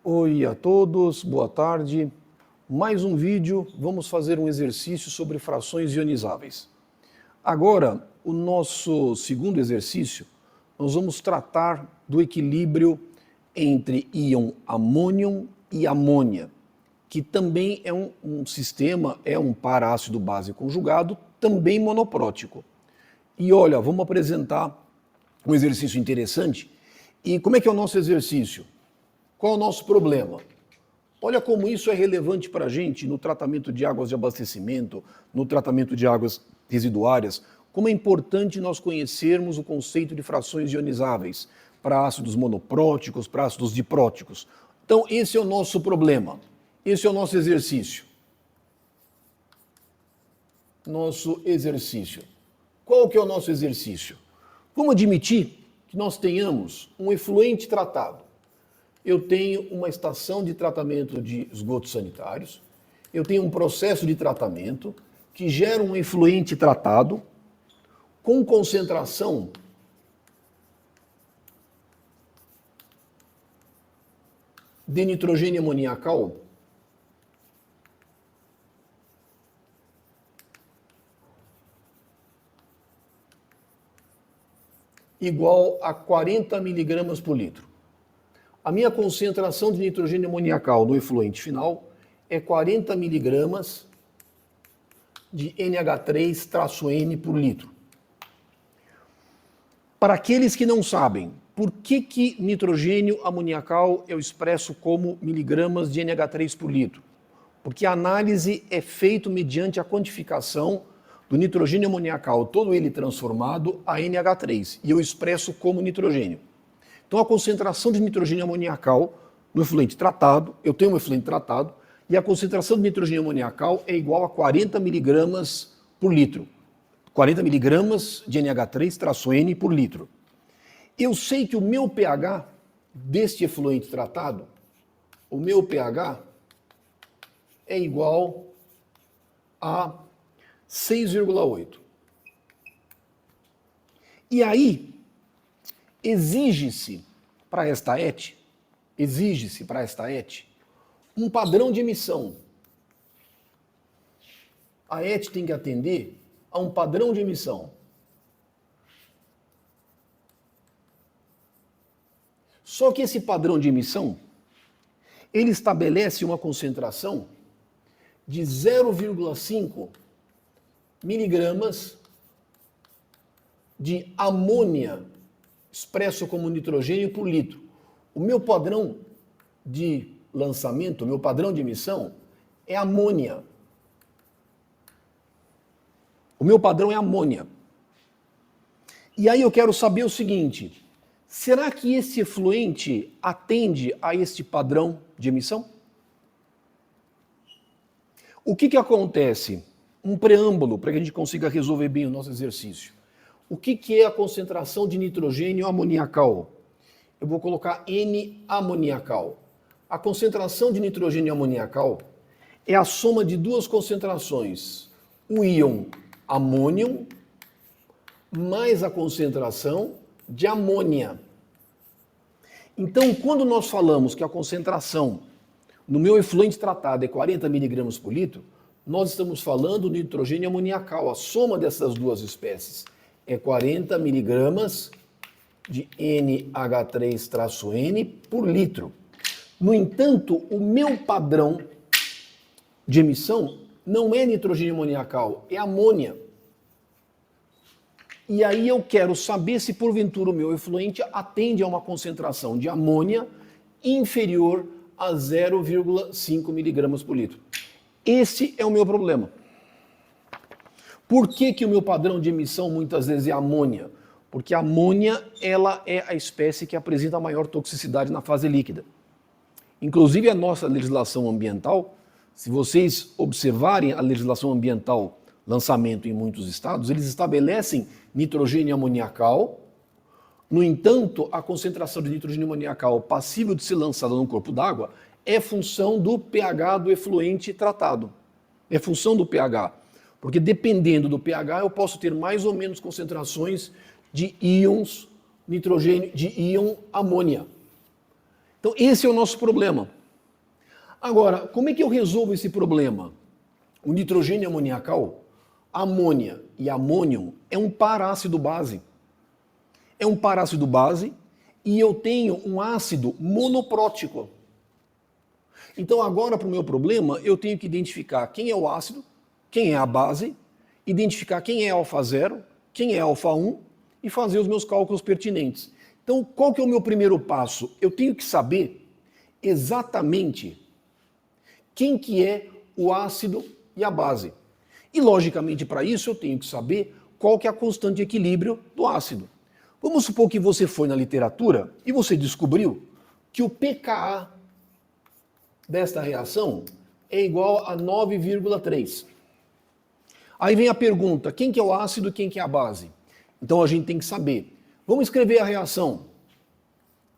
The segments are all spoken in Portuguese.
Oi a todos, boa tarde. Mais um vídeo, vamos fazer um exercício sobre frações ionizáveis. Agora, o nosso segundo exercício, nós vamos tratar do equilíbrio entre íon amônio e amônia, que também é um sistema, é um parácido base conjugado, também monoprótico. E olha, vamos apresentar um exercício interessante. E como é que é o nosso exercício? Qual é o nosso problema? Olha como isso é relevante para a gente no tratamento de águas de abastecimento, no tratamento de águas residuárias, como é importante nós conhecermos o conceito de frações ionizáveis para ácidos monopróticos, para ácidos dipróticos. Então, esse é o nosso problema, esse é o nosso exercício. Nosso exercício. Qual que é o nosso exercício? Vamos admitir que nós tenhamos um efluente tratado. Eu tenho uma estação de tratamento de esgotos sanitários, eu tenho um processo de tratamento que gera um efluente tratado com concentração de nitrogênio amoniacal igual a 40 miligramas por litro. A minha concentração de nitrogênio amoniacal no efluente final é 40 miligramas de NH3-N por litro. Para aqueles que não sabem, por que nitrogênio amoniacal eu expresso como miligramas de NH3 por litro? Porque a análise é feita mediante a quantificação do nitrogênio amoniacal, todo ele transformado a NH3, e eu expresso como nitrogênio. Então, a concentração de nitrogênio amoniacal no efluente tratado, eu tenho um efluente tratado, e a concentração de nitrogênio amoniacal é igual a 40 miligramas por litro. 40 miligramas de NH3-N por litro. Eu sei que o meu pH deste efluente tratado, o meu pH é igual a 6,8. E aí, exige-se para esta ET um padrão de emissão. A ET tem que atender a um padrão de emissão. Só que esse padrão de emissão, ele estabelece uma concentração de 0,5 miligramas de amônia expresso como nitrogênio por litro. O meu padrão de lançamento, o meu padrão de emissão é amônia. O meu padrão é amônia. E aí eu quero saber o seguinte, será que esse efluente atende a este padrão de emissão? O que acontece? Um preâmbulo para que a gente consiga resolver bem o nosso exercício. O que é a concentração de nitrogênio amoniacal? Eu vou colocar N-amoniacal. A concentração de nitrogênio amoniacal é a soma de duas concentrações. O íon amônio mais a concentração de amônia. Então, quando nós falamos que a concentração no meu efluente tratado é 40 miligramas por litro, nós estamos falando de nitrogênio amoniacal, a soma dessas duas espécies. É 40 miligramas de NH3-N por litro. No entanto, o meu padrão de emissão não é nitrogênio amoniacal, é amônia. E aí eu quero saber se porventura o meu efluente atende a uma concentração de amônia inferior a 0,5 miligramas por litro. Esse é o meu problema. Por que o meu padrão de emissão muitas vezes é amônia? Porque a amônia ela é a espécie que apresenta a maior toxicidade na fase líquida. Inclusive a nossa legislação ambiental, se vocês observarem a legislação ambiental lançamento em muitos estados, eles estabelecem nitrogênio amoniacal. No entanto, a concentração de nitrogênio amoniacal passível de ser lançada no corpo d'água é função do pH do efluente tratado. É função do pH. Porque dependendo do pH, eu posso ter mais ou menos concentrações de íons nitrogênio, de íon amônia. Então, esse é o nosso problema. Agora, como é que eu resolvo esse problema? O nitrogênio amoniacal, amônia e amônio é um parácido base. É um parácido base e eu tenho um ácido monoprótico. Então agora para o meu problema eu tenho que identificar quem é o ácido, quem é a base, identificar quem é alfa 0, quem é alfa 1 e fazer os meus cálculos pertinentes. Então qual que é o meu primeiro passo? Eu tenho que saber exatamente quem que é o ácido e a base. E logicamente para isso eu tenho que saber qual que é a constante de equilíbrio do ácido. Vamos supor que você foi na literatura e você descobriu que o pKa desta reação é igual a 9,3. Aí vem a pergunta, quem que é o ácido e quem que é a base? Então a gente tem que saber. Vamos escrever a reação.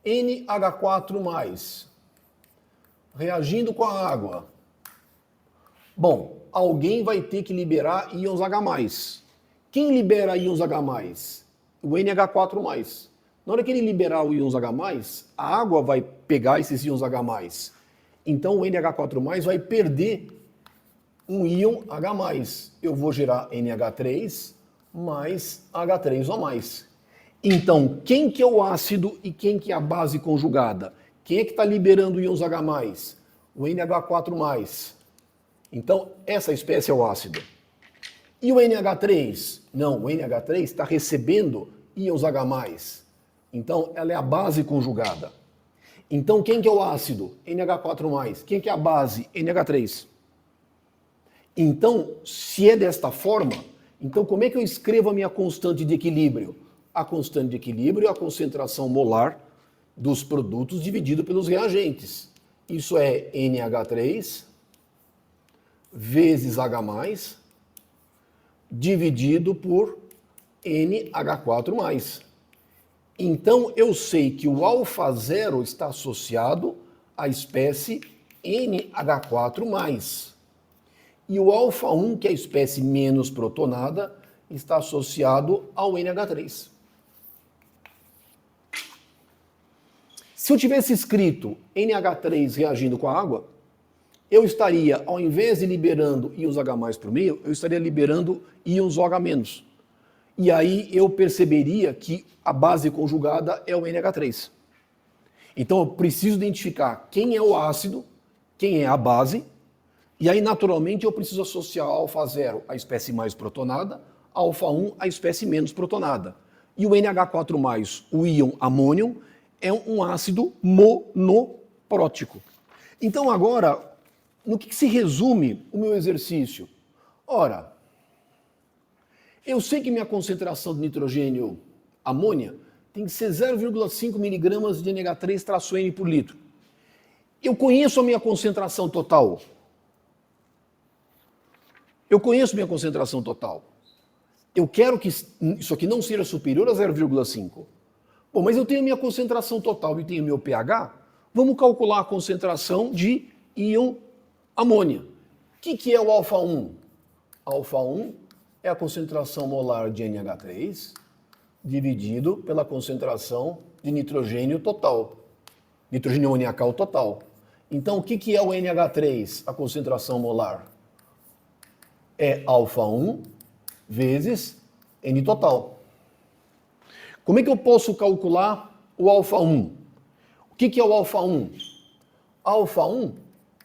NH4+, reagindo com a água. Bom, alguém vai ter que liberar íons H+. Quem libera íons H+? O NH4+. Na hora que ele liberar o íons H+, a água vai pegar esses íons H+. Então o NH4+ vai perder um íon H+. Eu vou gerar NH3 mais H3O+. Então, quem que é o ácido e quem que é a base conjugada? Quem é que está liberando íons H+? O NH4+. Então, essa espécie é o ácido. E o NH3? Não, o NH3 está recebendo íons H+. Então, ela é a base conjugada. Então, quem que é o ácido? NH4+. Quem que é a base? NH3. Então, se é desta forma, então como é que eu escrevo a minha constante de equilíbrio? A constante de equilíbrio é a concentração molar dos produtos dividido pelos reagentes. Isso é NH3 vezes H+, dividido por NH4+. Então, eu sei que o alfa 0 está associado à espécie NH4+. E o alfa 1, que é a espécie menos protonada, está associado ao NH3. Se eu tivesse escrito NH3 reagindo com a água, eu estaria, ao invés de liberando íons H+ por meio, eu estaria liberando íons OH-. E aí eu perceberia que a base conjugada é o NH3. Então eu preciso identificar quem é o ácido, quem é a base, e aí naturalmente eu preciso associar alfa 0 à espécie mais protonada, alfa 1 à espécie menos protonada. E o NH4+, o íon amônio, é um ácido monoprótico. Então agora, no que se resume o meu exercício? Ora, eu sei que minha concentração de nitrogênio amônia tem que ser 0,5 miligramas de NH3-N por litro. Eu conheço a minha concentração total. Eu conheço minha concentração total. Eu quero que isso aqui não seja superior a 0,5. Bom, mas eu tenho minha concentração total e tenho meu pH. Vamos calcular a concentração de íon amônia. O que é o alfa 1? Alfa 1 é a concentração molar de NH3 dividido pela concentração de nitrogênio total, nitrogênio amoniacal total. Então, o que é o NH3, a concentração molar? É alfa 1 vezes N total. Como é que eu posso calcular o alfa 1? O que é o alfa 1? Alfa 1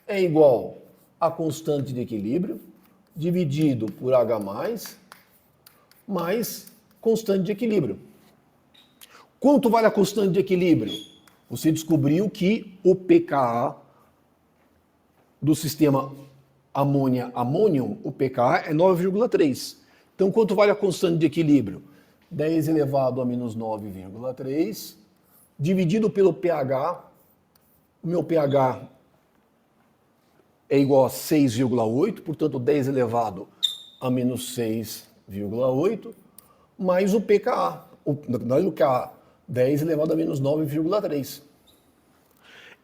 é igual a constante de equilíbrio dividido por H+, mais constante de equilíbrio. Quanto vale a constante de equilíbrio? Você descobriu que o pKa do sistema amônia-amônio, o pKa é 9,3. Então, quanto vale a constante de equilíbrio? 10 elevado a menos 9,3, dividido pelo pH. O meu pH é igual a 6,8, portanto 10 elevado a menos 6,8, mais o pKa, o Ka, 10 elevado a menos 9,3.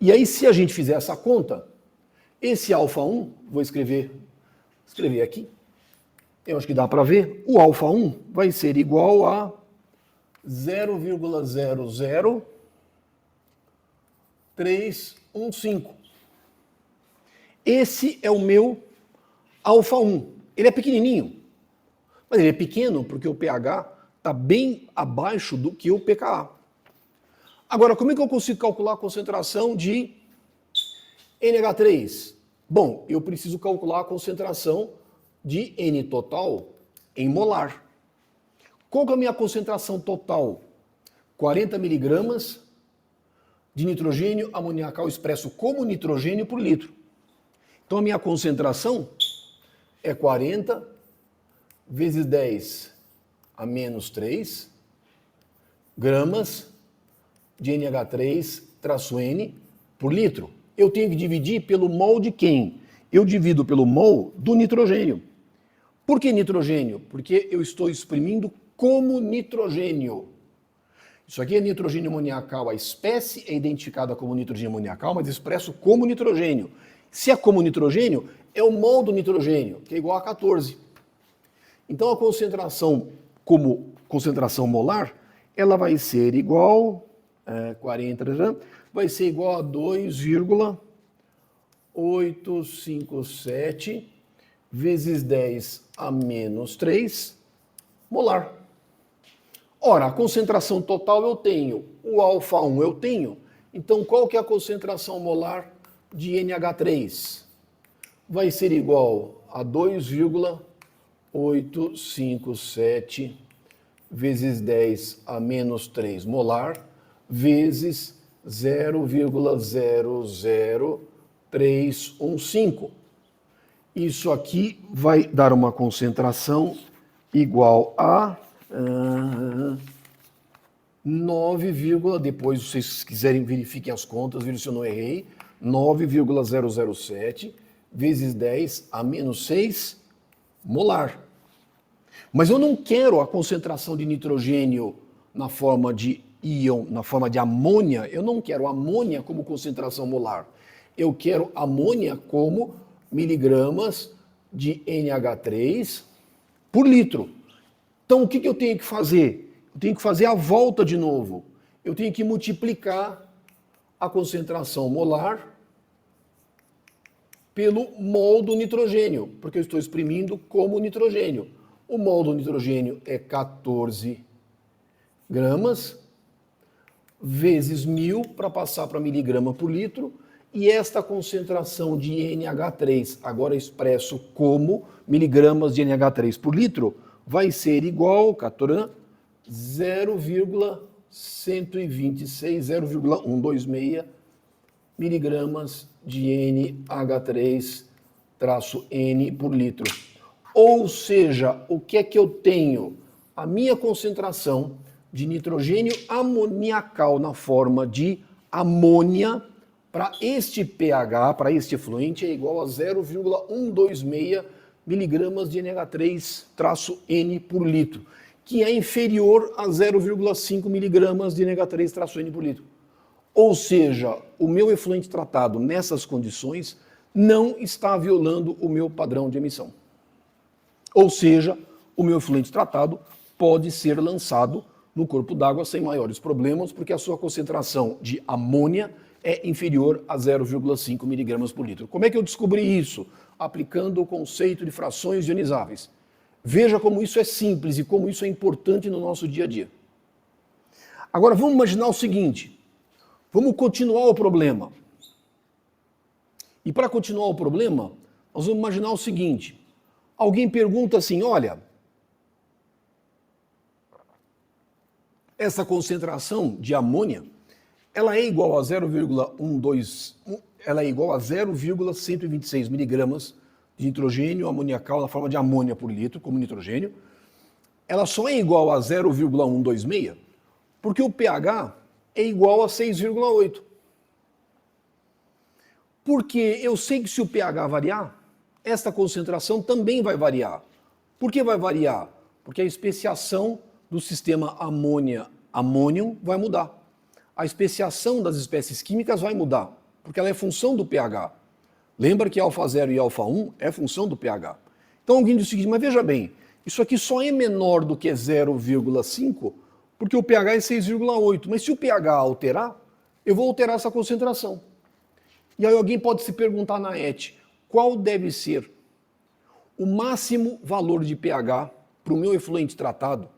E aí, se a gente fizer essa conta, esse alfa 1, vou escrever aqui, eu acho que dá para ver, o alfa 1 vai ser igual a 0,00 315. Esse é o meu alfa 1. Ele é pequenininho, mas ele é pequeno porque o pH está bem abaixo do que o pKa. Agora, como é que eu consigo calcular a concentração de NH3? Bom, eu preciso calcular a concentração de N total em molar. Qual que é a minha concentração total? 40 miligramas de nitrogênio amoniacal expresso como nitrogênio por litro. Então a minha concentração é 40 vezes 10 a menos 3 gramas de NH3-N por litro. Eu tenho que dividir pelo mol de quem? Eu divido pelo mol do nitrogênio. Por que nitrogênio? Porque eu estou exprimindo como nitrogênio. Isso aqui é nitrogênio amoniacal. A espécie é identificada como nitrogênio amoniacal, mas expresso como nitrogênio. Se é como nitrogênio, é o mol do nitrogênio, que é igual a 14. Então a concentração como concentração molar, ela vai ser igual, 40, vai ser igual a 2,857 vezes 10 a menos 3 molar. Ora, a concentração total eu tenho, o alfa 1 eu tenho, então qual que é a concentração molar de NH3? Vai ser igual a 2,857 vezes 10 a menos 3 molar, vezes 0,00315. Isso aqui vai dar uma concentração igual a 9, depois vocês quiserem verifiquem as contas, verifiquem se eu não errei, 9,007 vezes 10 a menos 6 molar. Mas eu não quero a concentração de nitrogênio na forma de íon, na forma de amônia, eu não quero amônia como concentração molar. Eu quero amônia como miligramas de NH3 por litro. Então o que eu tenho que fazer? Eu tenho que fazer a volta de novo. Eu tenho que multiplicar a concentração molar pelo mol do nitrogênio, porque eu estou exprimindo como nitrogênio. O mol do nitrogênio é 14 gramas, vezes 1000 para passar para miligrama por litro, e esta concentração de NH3, agora expresso como miligramas de NH3 por litro, vai ser igual a 0,126, 0,126 miligramas de NH3-N por litro. Ou seja, o que é que eu tenho? A minha concentração de nitrogênio amoniacal na forma de amônia para este pH, para este efluente, é igual a 0,126 miligramas de NH3-N por litro, que é inferior a 0,5 miligramas de NH3-N por litro. Ou seja, o meu efluente tratado nessas condições não está violando o meu padrão de emissão. Ou seja, o meu efluente tratado pode ser lançado no corpo d'água sem maiores problemas, porque a sua concentração de amônia é inferior a 0,5 miligramas por litro. Como é que eu descobri isso? Aplicando o conceito de frações ionizáveis. Veja como isso é simples e como isso é importante no nosso dia a dia. Agora vamos imaginar o seguinte, vamos continuar o problema. E para continuar o problema, nós vamos imaginar o seguinte, alguém pergunta assim, olha, essa concentração de amônia, ela é igual a 0,126 miligramas de nitrogênio amoniacal na forma de amônia por litro, como nitrogênio. Ela só é igual a 0,126 porque o pH é igual a 6,8. Porque eu sei que se o pH variar, esta concentração também vai variar. Por que vai variar? Porque a especiação do sistema amônia-amônio vai mudar. A especiação das espécies químicas vai mudar, porque ela é função do pH. Lembra que alfa 0 e alfa 1 é função do pH. Então alguém diz o seguinte, mas veja bem, isso aqui só é menor do que 0,5 porque o pH é 6,8. Mas se o pH alterar, eu vou alterar essa concentração. E aí alguém pode se perguntar na ET, qual deve ser o máximo valor de pH para o meu efluente tratado,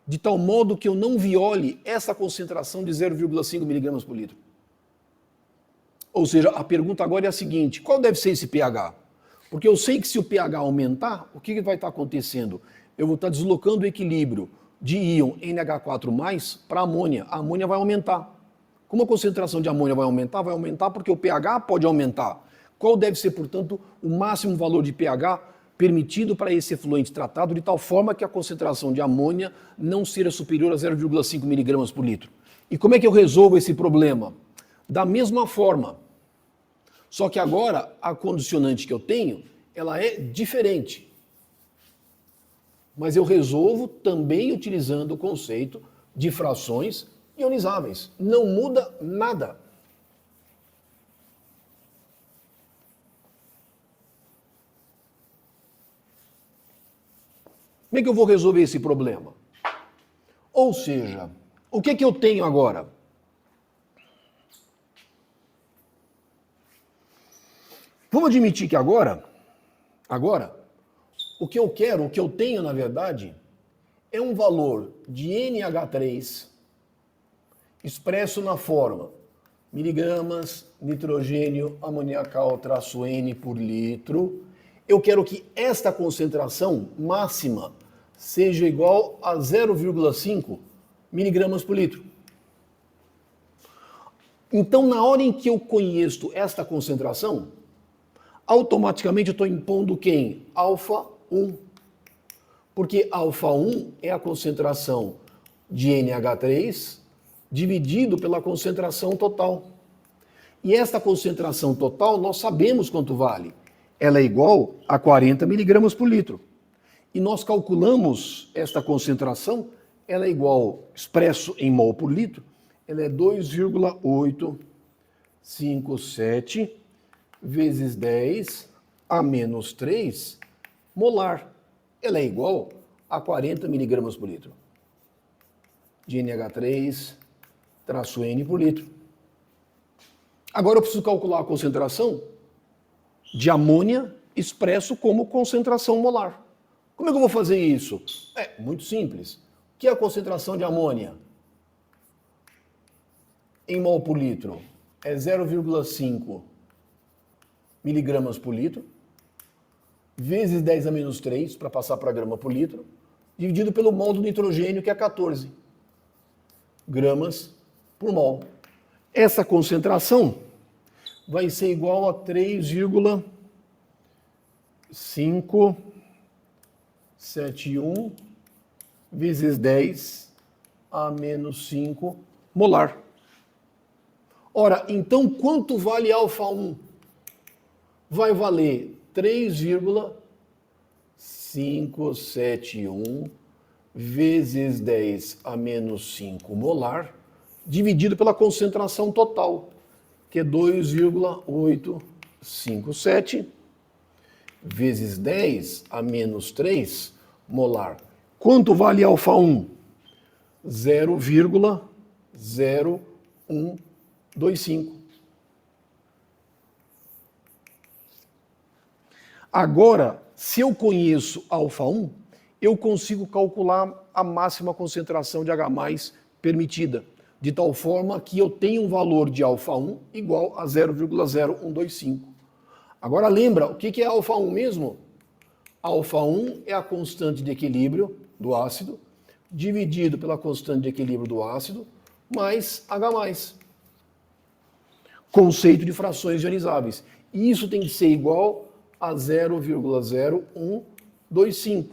de tal modo que eu não viole essa concentração de 0,5 mg por litro. Ou seja, a pergunta agora é a seguinte, qual deve ser esse pH? Porque eu sei que se o pH aumentar, o que vai estar acontecendo? Eu vou estar deslocando o equilíbrio de íon NH4+, para amônia. A amônia vai aumentar. Como a concentração de amônia vai aumentar porque o pH pode aumentar. Qual deve ser, portanto, o máximo valor de pH permitido para esse efluente tratado, de tal forma que a concentração de amônia não seja superior a 0,5 mg por litro? E como é que eu resolvo esse problema? Da mesma forma, só que agora a condicionante que eu tenho, ela é diferente. Mas eu resolvo também utilizando o conceito de frações ionizáveis. Não muda nada. Como é que eu vou resolver esse problema? Ou seja, o que eu tenho agora? Vamos admitir que agora, o que eu quero, o que eu tenho, na verdade, é um valor de NH3 expresso na forma miligramas nitrogênio amoniacal traço N por litro. Eu quero que esta concentração máxima seja igual a 0,5 miligramas por litro. Então, na hora em que eu conheço esta concentração, automaticamente eu estou impondo quem? Alfa 1. Porque alfa 1 é a concentração de NH3 dividido pela concentração total. E esta concentração total, nós sabemos quanto vale. Ela é igual a 40 miligramas por litro. E nós calculamos esta concentração, ela é igual, expresso em mol por litro, ela é 2,857 vezes 10 a menos 3 molar. Ela é igual a 40 miligramas por litro de NH3 traço N por litro. Agora eu preciso calcular a concentração de amônia expresso como concentração molar. Como é que eu vou fazer isso? É muito simples. O que é a concentração de amônia em mol por litro? É 0,5 miligramas por litro, vezes 10 a menos 3, para passar para grama por litro, dividido pelo mol do nitrogênio, que é 14 gramas por mol. Essa concentração vai ser igual a 3,571 vezes 10 a menos 5 molar. Ora, então quanto vale alfa 1? Vai valer 3,571 vezes 10 a menos 5 molar, dividido pela concentração total, que é 2,857 vezes 10 a menos 3 molar. Quanto vale alfa 1? 0,0125. Agora, se eu conheço alfa 1, eu consigo calcular a máxima concentração de H+ permitida, de tal forma que eu tenho um valor de alfa 1 igual a 0,0125. Agora lembra, o que é alfa 1 mesmo? Alfa 1 é a constante de equilíbrio do ácido, dividido pela constante de equilíbrio do ácido, mais H+. Conceito de frações ionizáveis. E isso tem que ser igual a 0,0125.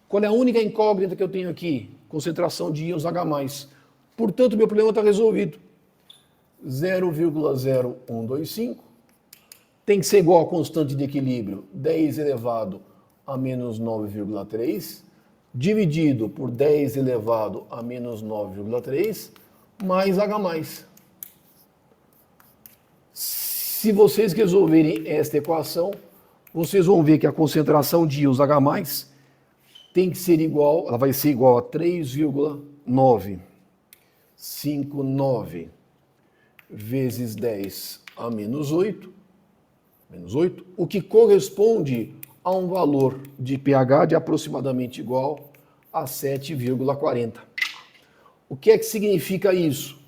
Qual é a única incógnita que eu tenho aqui? Concentração de íons H+. Portanto, meu problema está resolvido. 0,0125 tem que ser igual à constante de equilíbrio 10 elevado a menos 9,3, dividido por 10 elevado a menos 9,3, mais H+. Se vocês resolverem esta equação, vocês vão ver que a concentração de íons H+ tem que ser igual, ela vai ser igual a 3,959 vezes 10 a menos 8, o que corresponde a um valor de pH de aproximadamente igual a 7,40. O que é que significa isso?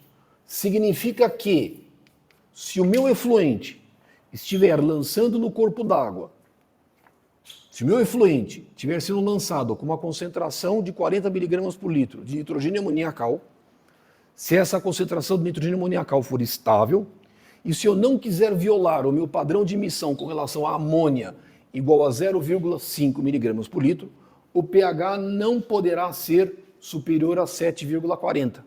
Significa que se o meu efluente estiver lançando no corpo d'água, se o meu efluente estiver sendo lançado com uma concentração de 40 mg por litro de nitrogênio amoniacal, se essa concentração de nitrogênio amoniacal for estável, e se eu não quiser violar o meu padrão de emissão com relação à amônia igual a 0,5 mg por litro, o pH não poderá ser superior a 7,40.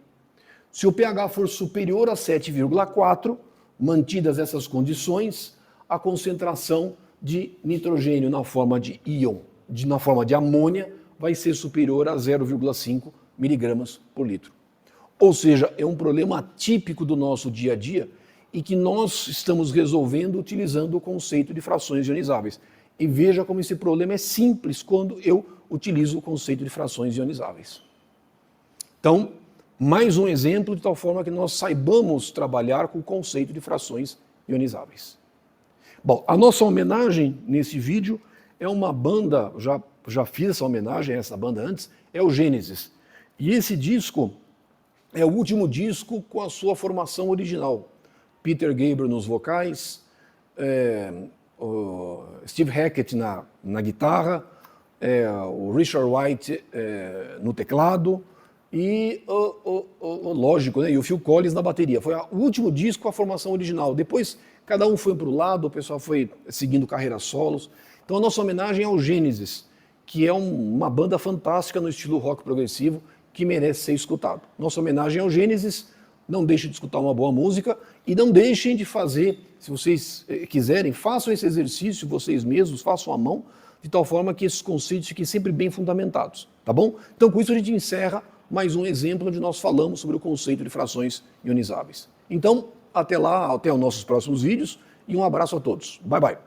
Se o pH for superior a 7,4, mantidas essas condições, a concentração de nitrogênio na forma de íon, na forma de amônia, vai ser superior a 0,5 mg por litro. Ou seja, é um problema típico do nosso dia a dia e que nós estamos resolvendo utilizando o conceito de frações ionizáveis. E veja como esse problema é simples quando eu utilizo o conceito de frações ionizáveis. Então, mais um exemplo de tal forma que nós saibamos trabalhar com o conceito de frações ionizáveis. Bom, a nossa homenagem nesse vídeo é uma banda, já fiz essa homenagem a essa banda antes, é o Gênesis. E esse disco é o último disco com a sua formação original. Peter Gabriel nos vocais, o Steve Hackett na guitarra, o Richard White no teclado e, lógico, né, e o Phil Collins na bateria. Foi o último disco com a formação original. Depois, cada um foi para o lado, o pessoal foi seguindo carreiras solos. Então, a nossa homenagem é ao Gênesis, que é uma banda fantástica no estilo rock progressivo, que merece ser escutado. Nossa homenagem ao Gênesis. Não deixem de escutar uma boa música e não deixem de fazer, se vocês quiserem, façam esse exercício vocês mesmos, façam à mão, de tal forma que esses conceitos fiquem sempre bem fundamentados, tá bom? Então, com isso a gente encerra mais um exemplo onde nós falamos sobre o conceito de frações ionizáveis. Então, até lá, até os nossos próximos vídeos e um abraço a todos. Bye, bye.